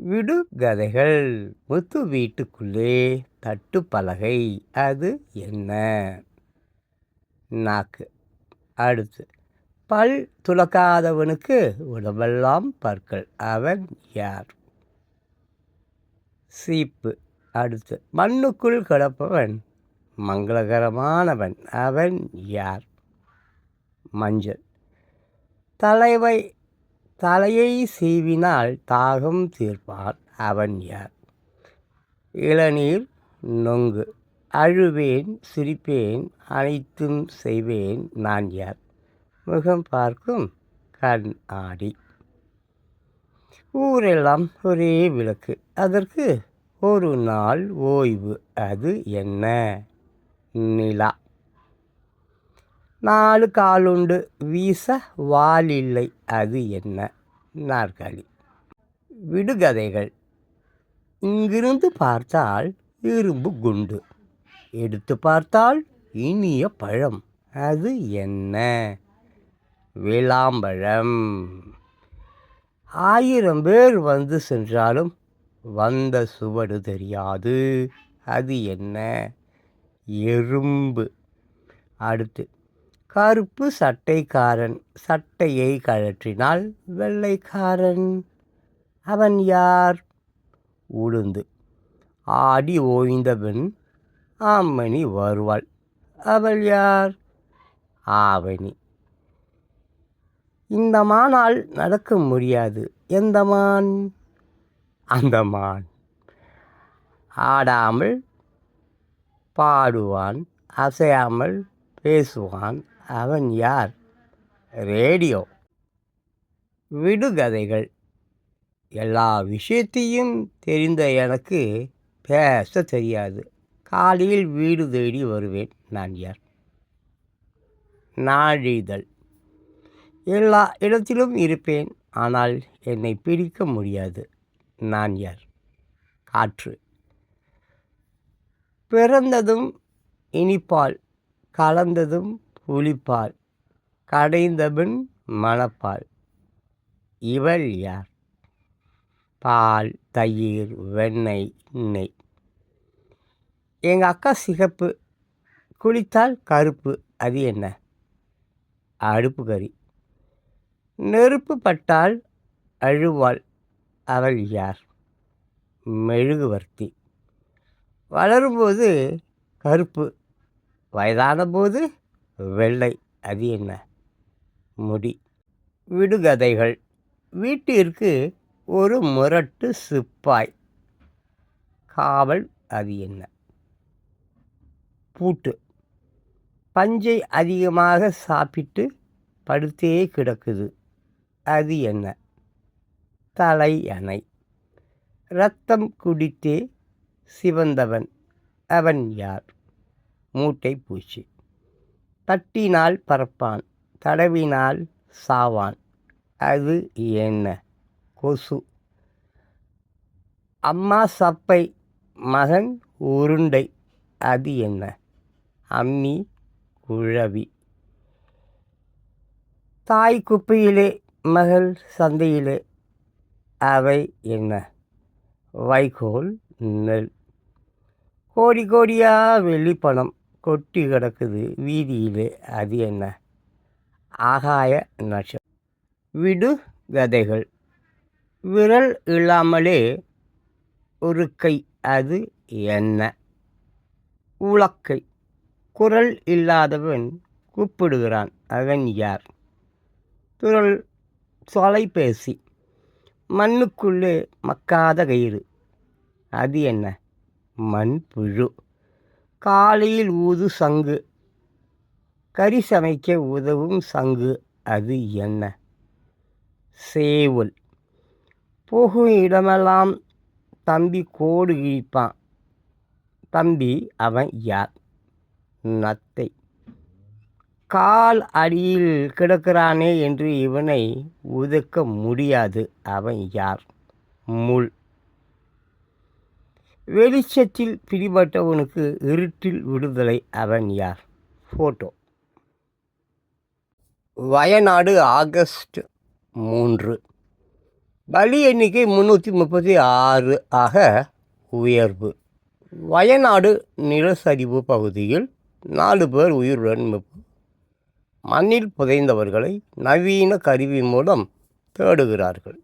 விடுகதைகள். முத்து வீட்டுக்குள்ளே தட்டு பலகை. அது என்ன? நாக்கு. அடுத்து, பல் துலக்காதவனுக்கு உடம்பெல்லாம் பற்கள். அவன் யார்? சீப்பு. அடுத்து, மண்ணுக்குள் கிடப்பவன் மங்களகரமானவன். அவன் யார்? மஞ்சள். தலையை சீவினால் தாகம் தீர்ப்பான். அவன் யார்? இளநீர் நொங்கு. அழுவேன், சிரிப்பேன், அனைத்தும் செய்வேன். நான் யார்? முகம் பார்க்கும் கண் ஆடி. ஊரெல்லாம் ஒரே விளக்கு, அதற்கு ஒரு நாள் ஓய்வு. அது என்ன? நிலா. 4 காலுண்டு, வீச வால் இல்லை. அது என்ன? நாற்காலி. விடுகதைகள். இங்கிருந்து பார்த்தால் இரும்பு குண்டு, எடுத்து பார்த்தால் இனிய பழம். அது என்ன? விளாம்பழம். 1000 பேர் வந்து சென்றாலும் வந்த சுவடு தெரியாது. அது என்ன? எறும்பு. அடுத்து, கருப்பு சட்டைக்காரன் சட்டையை கழற்றினால் வெள்ளைக்காரன். அவன் யார்? உளுந்து. ஆடி ஓய்ந்தவன் ஆமணி வருவாள். அவள் யார்? ஆவணி. இந்த மானால் நடக்க முடியாது. எந்த மான்? அந்த மான். ஆடாமல் பாடுவான், அசையாமல் பேசுவான். அவன் யார்? ரேடியோ. விடுகதைகள். எல்லா விஷயத்தையும் தெரிந்த எனக்கு பேச தெரியாது. காலையில் வீடு தேடி வருவேன். நான் யார்? நாழிதழ். எல்லா இடத்திலும் இருப்பேன், ஆனால் என்னை பிடிக்க முடியாது. நான் யார்? காற்று. பிறந்ததும் இனிப்பால், கலந்ததும் புளிப்பால், கடைந்தபின் மணப்பால். இவள் யார்? பால், தயிர், வெண்ணெய், நெய். எங்கள் அக்கா சிகப்பு, குளித்தால் கருப்பு. அது என்ன? அடுப்பு கறி. நெருப்பு பட்டால் அழுவாள். அவள் யார்? மெழுகுவர்த்தி. வளரும்போது கருப்பு, வயதான போது வெள்ளை. அது என்ன? முடி. விடுகதைகள். வீட்டிற்கு ஒரு முரட்டு சிப்பாய். காவல். அது என்ன? பூட்டு. பஞ்சை அதிகமாக சாப்பிட்டு படுத்தே கிடக்குது. அது என்ன? தலையணை. இரத்தம் குடித்தே சிவந்தவன். அவன் யார்? மூட்டை பூச்சி. தட்டினால் பறப்பான், தடவினால் சாவான். அது என்ன? கொசு. அம்மா சப்பை, மகன் உருண்டை. அது என்ன? அம்மி குழவி. தாய் குப்பையிலே, மகள் சந்தையிலே. அவை என்ன? வைக்கோல், நெல். கோடி கோடியா வெள்ளிப்பணம் கொட்டி கிடக்குது வீதியிலே. அது என்ன? ஆகாய நட்சத்திரம். விடுகதைகள். விரல் இல்லாமலே ஒரு கை. அது என்ன? உலக்கை. குரல் இல்லாதவன் கூப்பிடுகிறான். அவன் யார்? தொலைபேசி. மண்ணுக்குள்ளே மக்காத கயிறு. அது என்ன? மண்புழு. காலையில் ஊது சங்கு, கறி சமைக்க உதவும் சங்கு. அது என்ன? சேவல். போகும் இடமெல்லாம் தம்பி கோடு கிழிப்பான். தம்பி. அவன் யார்? நத்தை. கால் அடியில் கிடக்கிறானே என்று இவனை உதைக்க முடியாது. அவன் யார்? முள். வெளிச்சத்தில் பிடிபட்டவனுக்கு இருட்டில் விடுதலை. அவன் யார்? ஃபோட்டோ. வயநாடு, ஆகஸ்ட் 3. பலி எண்ணிக்கை 336 ஆக உயர்வு. வயநாடு நிலச்சரிவு பகுதியில் 4 பேர் உயிருடன் மீட்பு. மண்ணில் புதைந்தவர்களை நவீன கருவி மூலம் தேடுகிறார்கள்.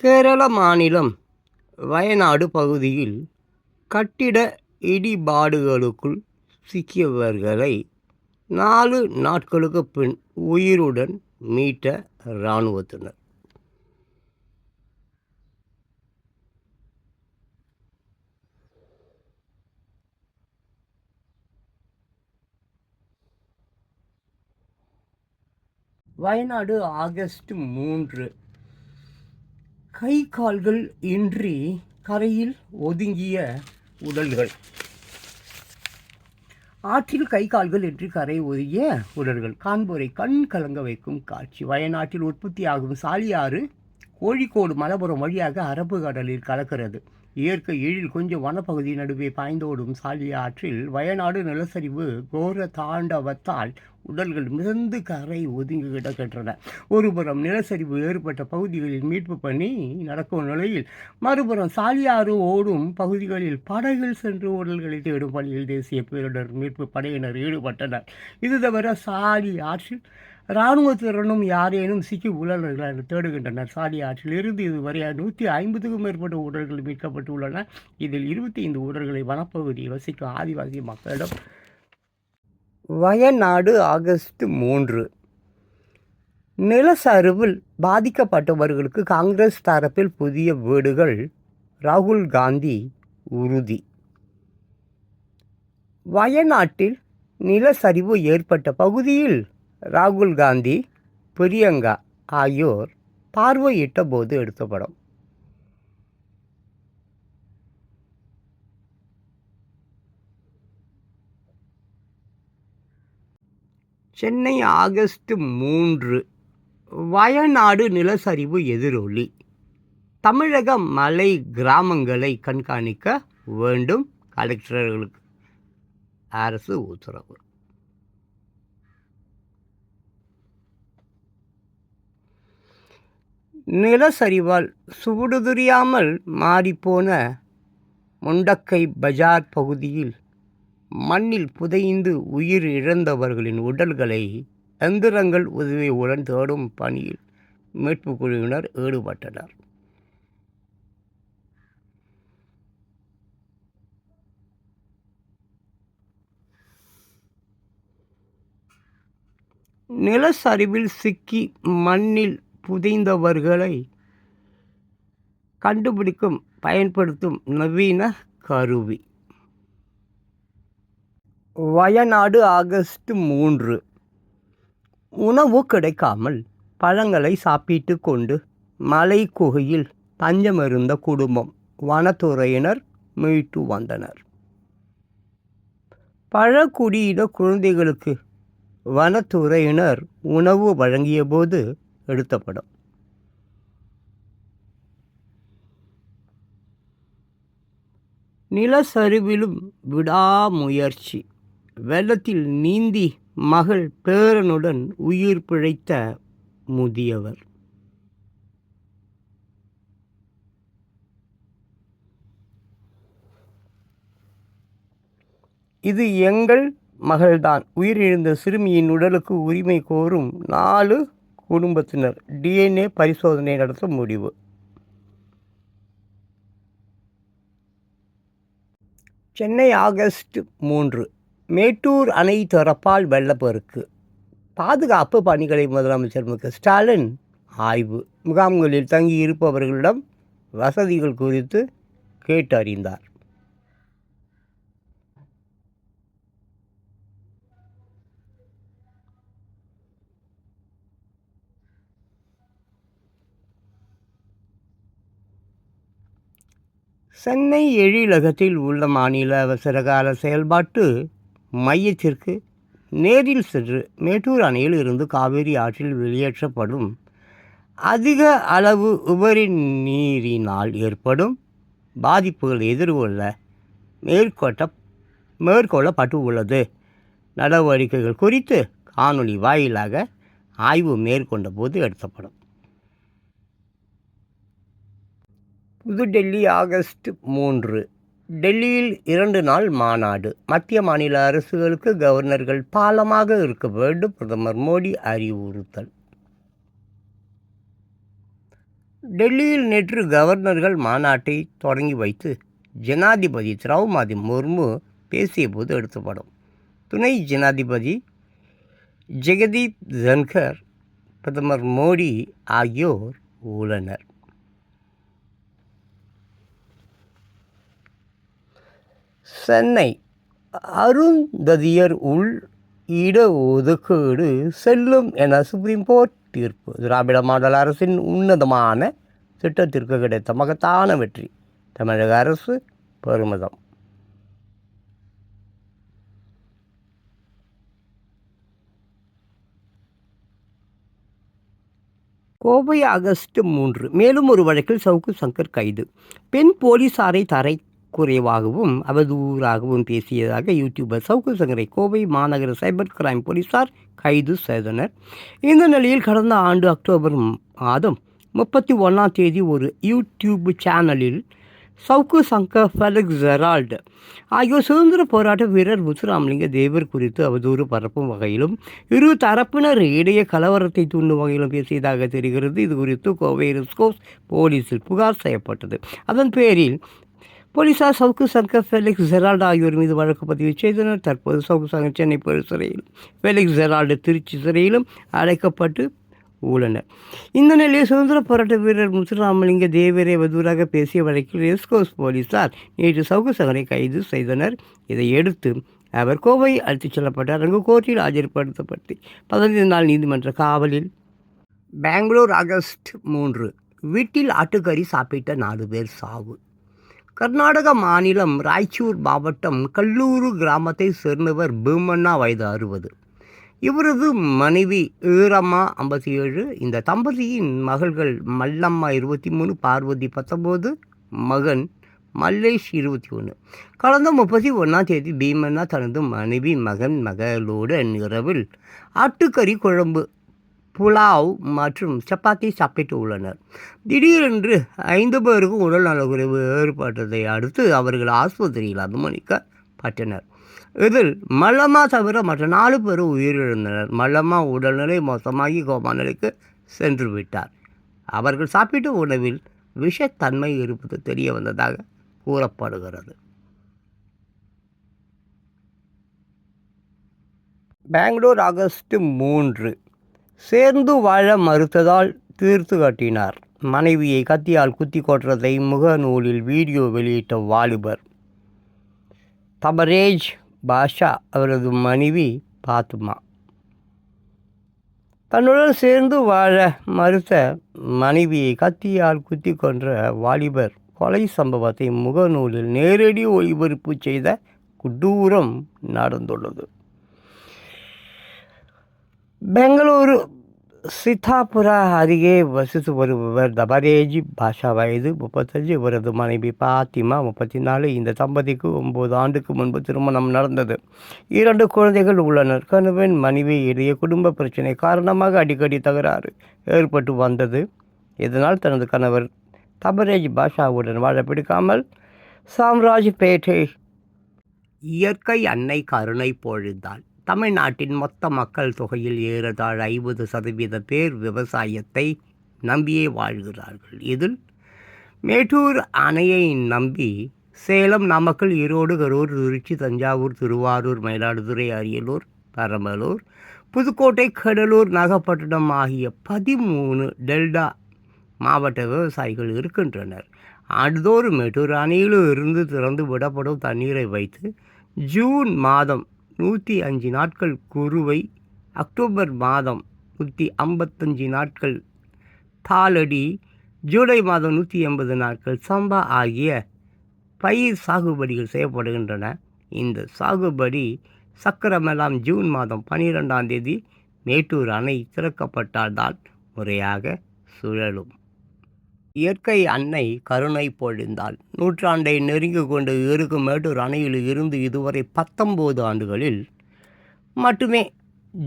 கேரள மாநிலம் வயநாடு பகுதியில் கட்டிட இடிபாடுகளுக்குள் சிக்கியவர்களை 4 நாட்களுக்கு பின் உயிருடன் மீட்ட இராணுவத்தினர். வயநாடு ஆகஸ்ட் 3. கை கால்கள் இன்றி கரையில் ஒதுங்கிய உடல்கள். ஆற்றில் கை கால்கள் இன்றி கரை ஒதுங்கிய உடல்கள் காண்போரை கண் கலங்க வைக்கும் காட்சி. வயநாட்டில் உற்பத்தியாகும் சாலியாறு கோழிக்கோடு மலப்புரம் வழியாக அரபு கடலில் கலக்கிறது. இயற்கை எழில் கொஞ்சம் வனப்பகுதி நடுவே பாய்ந்தோடும் சாலியாற்றில் வயநாடு நிலச்சரிவு கோர தாண்டவத்தால் உடல்கள் மிதந்து கரை ஒதுங்கி கிடக்கின்றன. ஒருபுறம் நிலச்சரிவு ஏற்பட்ட பகுதிகளில் மீட்பு பணி நடக்கும் நிலையில், மறுபுறம் சாலியாறு ஓடும் பகுதிகளில் படகில் சென்று உடல்களை தேடும் பணியில் தேசிய பேரிடர் மீட்பு படையினர் ஈடுபட்டனர். இது தவிர சாலி ஆற்றில் இராணுவத்தினரும் யாரேனும் சிக்கி உடல்களை தேடுகின்றனர். சாலி ஆற்றில் இருந்து இதுவரை 150க்கும் மேற்பட்ட உடல்கள் மீட்கப்பட்டுள்ளன. இதில் 25 உடல்களை வனப்பகுதியில் வசிக்கும் ஆதிவாசி மக்களிடம். வயநாடு ஆகஸ்ட் 3. நிலச்சரிவில் பாதிக்கப்பட்டவர்களுக்கு காங்கிரஸ் தரப்பில் புதிய வீடுகள், ராகுல் காந்தி உறுதி. வயநாட்டில் நிலச்சரிவு ஏற்பட்ட பகுதியில் ராகுல் காந்தி, பிரியங்கா ஆகியோர் பார்வையிட்ட போது எடுத்த படம். சென்னை ஆகஸ்ட் 3. வயநாடு நிலச்சரிவு எதிரொலி. தமிழக மலை கிராமங்களை கண்காணிக்க வேண்டும் கலெக்டர்களுக்கு அரசு உத்தரவு. நிலச்சரிவால் சுடுதெரியாமல் மாறிப்போன முண்டக்கை பஜார் பகுதியில் மண்ணில் புதைந்து உயிர் இழந்தவர்களின் உடல்களை எந்திரங்கள் உதவியுடன் தேடும் பணியில் மீட்பு குழுவினர் ஈடுபட்டனர். நிலச்சரிவில் சிக்கி மண்ணில் புதைந்தவர்களை கண்டுபிடிக்கும் பயன்படுத்தும் நவீன கருவி. வயநாடு ஆகஸ்ட் 3. உணவு கிடைக்காமல் பழங்களை சாப்பிட்டு கொண்டு மலை குகையில் தஞ்சமிருந்த குடும்பம் வனத்துறையினர் மீட்டு வந்தனர். பழங்குடியின குழந்தைகளுக்கு வனத்துறையினர் உணவு வழங்கிய போது எடுத்த படம். நிலச்சரிவிலும் விடாமுயற்சி. வெள்ளத்தில் நீந்தி மகள் பேரனுடன் உயிர் பிழைத்த முதியவர். இது எங்கள் மகள்தான். உயிரிழந்த சிறுமியின் உடலுக்கு உரிமை கோரும் 4 குடும்பத்தினர் DNA பரிசோதனை நடத்த முடிவு. சென்னை ஆகஸ்ட் 3. மேட்டூர் அணை திறப்பால் வெள்ளப்பெருக்கு. பாதுகாப்பு பணிகளை முதலமைச்சர் மு.க.ஸ்டாலின் ஆய்வு. முகாம்களில் தங்கியிருப்பவர்களிடம் வசதிகள் குறித்து கேட்டறிந்தார். சென்னை எழிலகத்தில் உள்ள மாநில அவசரகால செயல்பாட்டு மையத்திற்கு நேரில் சென்று மேட்டூர் அணையில் இருந்து காவிரி ஆற்றில் வெளியேற்றப்படும் அதிக அளவு உபரி நீரினால் ஏற்படும் பாதிப்புகளை எதிர்கொள்ள மேற்கொள்ளப்பட்டு உள்ளது. நடவடிக்கைகள் குறித்து காணொளி வாயிலாக ஆய்வு மேற்கொண்ட போது எடுத்தப்படும். புதுடெல்லி, ஆகஸ்ட் 3. டெல்லியில் 2 நாள் மாநாடு. மத்திய மாநில அரசுகளுக்கு கவர்னர்கள் பாலமாக இருக்க வேண்டும், பிரதமர் மோடி அறிவுறுத்தல். டெல்லியில் நேற்று கவர்னர்கள் மாநாட்டை தொடங்கி வைத்து ஜனாதிபதி திரௌபதி முர்மு பேசிய போது எடுத்தப்படும். துணை ஜனாதிபதி ஜெகதீப் தன்கர், பிரதமர் மோடி ஆகியோர் உள்ளனர். சென்னை அருந்ததியர் உள் இடஒதுக்கீடு செல்லும் என சுப்ரீம் கோர்ட் தீர்ப்பு. திராவிட மாடல் அரசின் உன்னதமான திட்டத்திற்கு கிடைத்த மகத்தான வெற்றி. தமிழக அரசு பெருமிதம். கோவை, ஆகஸ்ட் 3. மேலும் ஒரு வழக்கில் சவுக்கு சங்கர் கைது. பெண் போலீசாரை தரைக்குறைவாகவும் அவதூறாகவும் பேசியதாக யூடியூபர் சவுக்கு சங்கரை கோவை மாநகர சைபர் கிரைம் போலீசார் கைது செய்தனர். இந்த நிலையில் கடந்த ஆண்டு அக்டோபர் மாதம் 31 ஒரு யூடியூப் சேனலில் சவுக்கு சங்கர், ஃபெலிக்ஸ் ஜெரால்டு ஆகியோர் சுதந்திர போராட்ட வீரர் முத்துராமலிங்க தேவர் குறித்து அவதூறு பரப்பும் வகையிலும் இரு தரப்பினர் இடையே கலவரத்தை தூண்டும் வகையிலும் பேசியதாக தெரிகிறது. இது குறித்து கோவை ரிஸ்கோஸ் போலீசில் புகார் செய்யப்பட்டது. அதன் பேரில் போலீசார் சவுக்கு சங்கர், ஃபெலிக்ஸ் ஜெரால்டு ஆகியோர் மீது வழக்கு பதிவு செய்தனர். தற்போது சவுக்கு சங்கர் சென்னை சிறையிலும், ஃபெலிக்ஸ் ஜெரால்டு திருச்சி சிறையிலும் அடைக்கப்பட்டு உள்ளனர். இந்த நிலையில் சுதந்திர போராட்ட வீரர் முத்துராமலிங்க தேவரை அவதூறாக பேசிய வழக்கில் ரிஸ்கோஸ் போலீசார் நேற்று சவுக்கு சங்கரை கைது செய்தனர். இதையடுத்து அவர் கோவை அழைத்துச் செல்லப்பட்டார். அங்கு கோர்ட்டில் ஆஜர்படுத்தப்பட்டு 15 நாள் நீதிமன்ற காவலில். பெங்களூர், ஆகஸ்ட் 3. வீட்டில் ஆட்டுக்கறி சாப்பிட்ட 4 பேர் சாவு. கர்நாடக மாநிலம் ராய்ச்சூர் மாவட்டம் கல்லூரு கிராமத்தை சேர்ந்தவர் பீமண்ணா, வயது 60. இவரது மனைவி ஈரம்மா 57. இந்த தம்பதியின் மகள்கள் மல்லம்மா 23, பார்வதி 19, மகன் மல்லேஷ் 21. கடந்த 31 பீமண்ணா தனது மனைவி, மகளோடு இரவில் ஆட்டுக்கறி குழம்பு, புலாவ் மற்றும் சப்பாத்தி சாப்பிட்டு உள்ளனர். திடீரென்று 5 பேருக்கும் உடல் நலக்குறைவு ஏற்பட்டதை அடுத்து அவர்கள் ஆஸ்பத்திரியில் அனுமதிக்கப்பட்டனர். இதில் மல்லம்மா தவிர மற்ற 4 பேரும் உயிரிழந்தனர். மல்லம்மா உடல்நிலை மோசமாகி கோமா நிலைக்கு சென்று விட்டார். அவர்கள் சாப்பிட்ட உணவில் விஷத்தன்மை இருப்பது தெரிய வந்ததாக கூறப்படுகிறது. பெங்களூர், ஆகஸ்ட் 3. சேர்ந்து வாழ மறுத்ததால் தீர்த்து கட்டினார். மனைவியை கத்தியால் குத்தி கொன்றதை முகநூலில் வீடியோ வெளியிட்ட வாலிபர். தபரேஜ் பாஷா அவரது மனைவி பாத்துமா. தன்னுடன் சேர்ந்து வாழ மறுத்த மனைவியை கத்தியால் குத்தி கொன்ற வாலிபர் கொலை சம்பவத்தை முகநூலில் நேரடி ஒளிபரப்பு செய்த கொடூரம் நடந்துள்ளது. பெங்களூரு சித்தாபுரா அருகே வசித்து வருபவர் தபரேஜ் பாஷா, வயது 35. இவரது மனைவி பாத்திமா 34. இந்த தம்பதிக்கு 9 ஆண்டுக்கு முன்பு திருமணம் நடந்தது. 2 குழந்தைகள் உள்ளனர். கணவன் மனைவி இடையே குடும்ப பிரச்சனை காரணமாக அடிக்கடி தகராறு ஏற்பட்டு வந்தது. இதனால் தனது கணவர் தபரேஜ் பாஷாவுடன் வாழ பிடிக்காமல் சாம்ராஜ்பேட்டை இயற்கை அன்னை கருணை பொழிந்தாள். தமிழ்நாட்டின் மொத்த மக்கள் தொகையில் ஏறத்தாழ 50% பேர் விவசாயத்தை நம்பியே வாழ்கிறார்கள். இதில் மேட்டூர் அணையை நம்பி சேலம், நாமக்கல், ஈரோடு, கரூர், திருச்சி, தஞ்சாவூர், திருவாரூர், மயிலாடுதுறை, அரியலூர், பெரம்பலூர், புதுக்கோட்டை, கடலூர், நாகப்பட்டினம் ஆகிய 13 டெல்டா மாவட்ட விவசாயிகள் இருக்கின்றனர். ஆண்டுதோறும் மேட்டூர் அணையில் இருந்து திறந்து விடப்படும் தண்ணீரை வைத்து ஜூன் மாதம் 105 நாட்கள் குறுவை, அக்டோபர் மாதம் 155 நாட்கள் தாளடி, ஜூலை மாதம் 180 நாட்கள் சம்பா ஆகிய பயிர் சாகுபடிகள் செய்யப்படுகின்றன. இந்த சாகுபடி சக்கரமெல்லாம் ஜூன் மாதம் 12 மேட்டூர் அணை திறக்கப்பட்டால்தான் முறையாக சுழலும். இயற்கை அன்னை கருணை பொழிந்தாள். நூற்றாண்டை நெருங்கி கொண்டு இருக்கும் மேட்டூர் அணையில் இருந்து இதுவரை 19 ஆண்டுகளில் மட்டுமே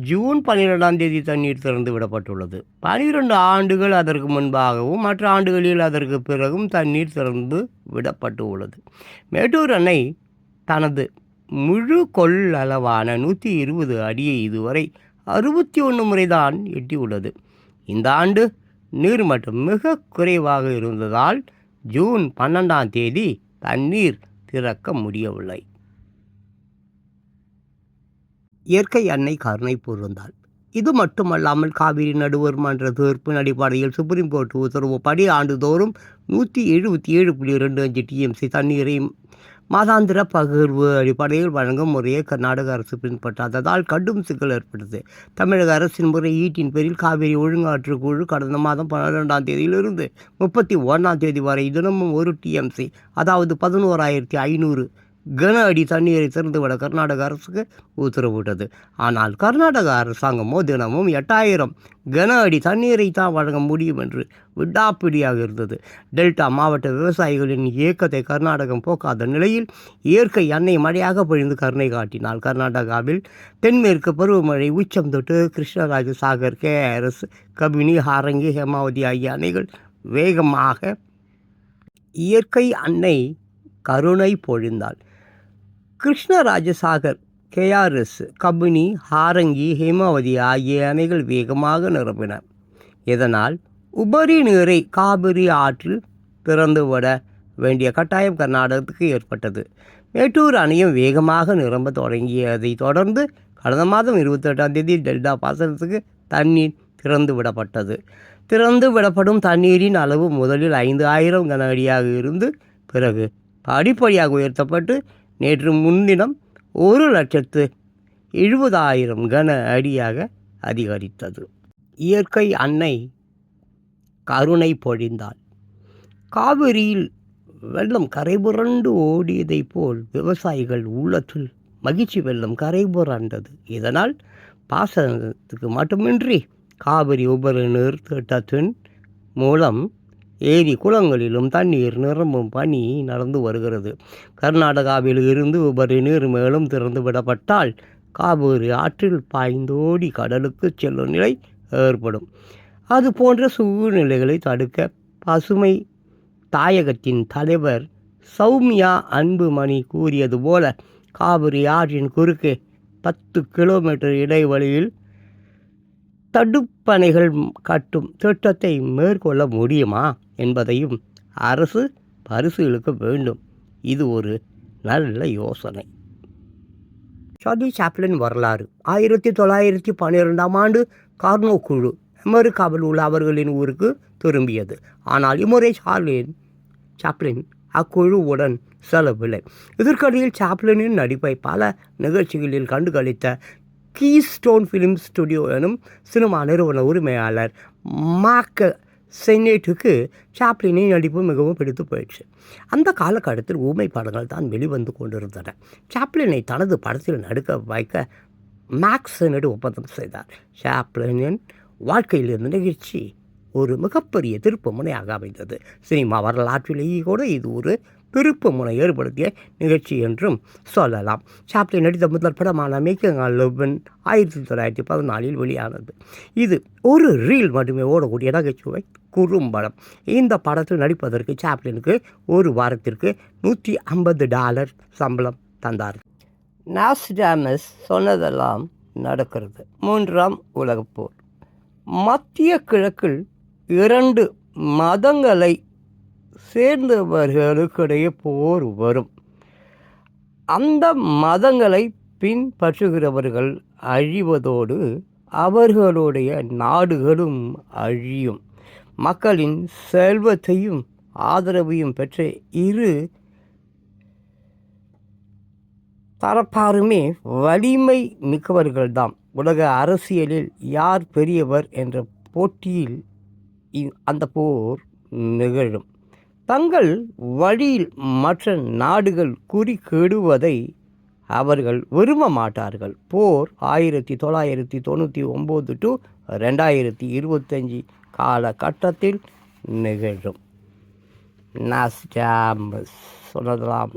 ஜூன் 12ஆம் தேதி தண்ணீர் திறந்து விடப்பட்டுள்ளது. 12 ஆண்டுகள் அதற்கு முன்பாகவும் மற்ற ஆண்டுகளில் அதற்கு பிறகும் தண்ணீர் திறந்து விடப்பட்டு உள்ளது. மேட்டூர் அணை தனது முழு கொள்ளளவான 120 அடியை இதுவரை 61 முறைதான் எட்டியுள்ளது. இந்த ஆண்டு நீர்மட்டம் மிக குறைவாக இருந்ததால் ஜூன் 12ஆம் தேதி தண்ணீர் திறக்க முடியவில்லை. இயற்கை அன்னை கருணை புரிந்தாள். இது மட்டுமல்லாமல் காவிரி நடுவர் மன்ற தீர்ப்பின் அடிப்படையில் சுப்ரீம் கோர்ட் உத்தரவுப்படி ஆண்டுதோறும் 177.25 டிஎம்சி தண்ணீரை மாதாந்திர பகிர்வு அடிப்படையில் வழங்கும் முறையை கர்நாடக அரசு பின்பற்றாததால் கடும் சிக்கல் ஏற்பட்டது. தமிழக அரசின் முறையீட்டின் பேரில் காவிரி ஒழுங்காற்று குழு கடந்த மாதம் 12ஆம் தேதியிலிருந்து 31ஆம் தேதி வரை தினமும் 1 டிஎம்சி அதாவது 11,500 கன அடி தண்ணீரை திறந்துவிட கர்நாடக அரசுக்கு உத்தரவிட்டது. ஆனால் கர்நாடக அரசாங்கமோ தினமும் 8,000 கன அடி தண்ணீரை தான் வழங்க முடியும் என்று விடாப்பிடியாக இருந்தது. டெல்டா மாவட்ட விவசாயிகளின் இயக்கத்தை கர்நாடகம் போக்காத நிலையில் இயற்கை அன்னை மழையாக பொழிந்து கருணை காட்டினாள். கர்நாடகாவில் தென்மேற்கு பருவமழை உச்சம் தொட்டு கிருஷ்ணராஜ சாகர், KRS, கபினி, ஹாரங்கி, ஹேமாவதி ஆகிய அணைகள் வேகமாக இயற்கை அன்னை கருணை பொழிந்தாள். கிருஷ்ணராஜசாகர், KRS, கபினி, ஹாரங்கி, ஹேமாவதி ஆகிய அணைகள் வேகமாக நிரம்பின. இதனால் உபரி நீரை காவிரி ஆற்றில் திறந்துவிட வேண்டிய கட்டாயம் கர்நாடகத்துக்கு ஏற்பட்டது. மேட்டூர் அணையும் வேகமாக நிரம்ப தொடங்கியதை தொடர்ந்து கடந்த மாதம் 28ஆம் தேதி டெல்டா பாசனத்துக்கு தண்ணீர் திறந்து விடப்பட்டது. திறந்து விடப்படும் தண்ணீரின் அளவு முதலில் 5,000 கன அடியாக இருந்து பிறகு படிப்படியாக உயர்த்தப்பட்டு நேற்று முன்தினம் 1,70,000 கன அடியாக அதிகரித்தது. இயற்கை அன்னை கருணை பொழிந்தாள். காவிரியில் வெள்ளம் கரைபுரண்டு ஓடியதை போல் விவசாயிகள் உள்ளத்தில் மகிழ்ச்சி வெள்ளம் கரைபுரண்டது. இதனால் பாசனத்துக்கு மட்டுமின்றி காவிரி உபரிநீர் திட்டத்தின் மூலம் ஏரி குளங்களிலும் தண்ணீர் நிரம்பும் பணி நடந்து வருகிறது. கர்நாடகாவில் இருந்து உபரி நீர் மேலும் திறந்து விடப்பட்டால் காவிரி ஆற்றில் பாய்ந்தோடி கடலுக்கு செல்லும் நிலை ஏற்படும். அது போன்ற சூழ்நிலைகளை தடுக்க பசுமை தாயகத்தின் தலைவர் சௌமியா அன்புமணி கூறியது போல காவிரி ஆற்றின் குறுக்கே 10 கிலோமீட்டர் இடைவெளியில் தடுப்பணைகள் கட்டும் திட்டத்தை மேற்கொள்ள முடியுமா என்பதையும் அரசு பரிசீலிக்க வேண்டும். இது ஒரு நல்ல யோசனை. சார்லி சாப்ளின் வரலாறு. 1912ஆம் ஆண்டு கார்னோ குழு அமெரிக்காவில் உள்ள அவர்களின் ஊருக்கு திரும்பியது. ஆனால் இம்முறை சாப்ளின் அக்குழுவுடன் செல்லவில்லை. இதற்கிடையில் சாப்ளினின் நடிப்பை பல நிகழ்ச்சிகளில் கண்டுகளித்த கீஸ்டோன் ஃபிலிம் ஸ்டுடியோ எனும் சினிமா நிறுவன உரிமையாளர் மார்க் செனேட்டுக்கு சாப்ளினின் நடிப்பு மிகவும் பிடித்து போயிடுச்சு. அந்த காலகட்டத்தில் ஊமை படங்கள் தான் வெளிவந்து கொண்டிருந்தன. சாப்ளினை தனது படத்தில் நடிக்க வைக்க மார்க் செனேட் ஒப்பந்தம் செய்தார். சாப்ளினின் வாழ்க்கையில் இருந்த நிகழ்ச்சி ஒரு மிகப்பெரிய திருப்பு முனையாக அமைந்தது. சினிமா வரலாற்றிலேயே கூட இது ஒரு திருப்பு முனை ஏற்படுத்திய நிகழ்ச்சி என்றும் சொல்லலாம். சாப்ளின் நடித்த முதல் படமான மேக்கிங் ஆஃப் லெவன் 1914 வெளியானது. இது ஒரு ரீல் மட்டுமே ஓடக்கூடிய நகைச்சுவை குறும்படம். இந்த படத்தில் நடிப்பதற்கு சாப்ளினுக்கு ஒரு வாரத்திற்கு $150 சம்பளம் தந்தார். நாஸ்டாமஸ் சொன்னதெல்லாம் நடக்கிறது. 3ஆம் உலகப் போர். மத்திய கிழக்கில் 2 மதங்களை சேர்ந்தவர்களுக்கிடையே போர் வரும். அந்த மதங்களை பின்பற்றுகிறவர்கள் அழிவதோடு அவர்களுடைய நாடுகளும் அழியும். மக்களின் செல்வத்தையும் ஆதரவையும் பெற்ற இரு தரப்பாருமே வலிமை மிக்கவர்கள்தான். உலக அரசியலில் யார் பெரியவர் என்ற போட்டியில் அந்த போர் நிகழும். தங்கள் வழியில் மற்ற நாடுகள் குறுக்கிடுவதை அவர்கள் விரும்ப மாட்டார்கள். போர் 1999 to 2025 காலகட்டத்தில் நிகழும். நாஸ்டாமஸ் சொன்னதெல்லாம்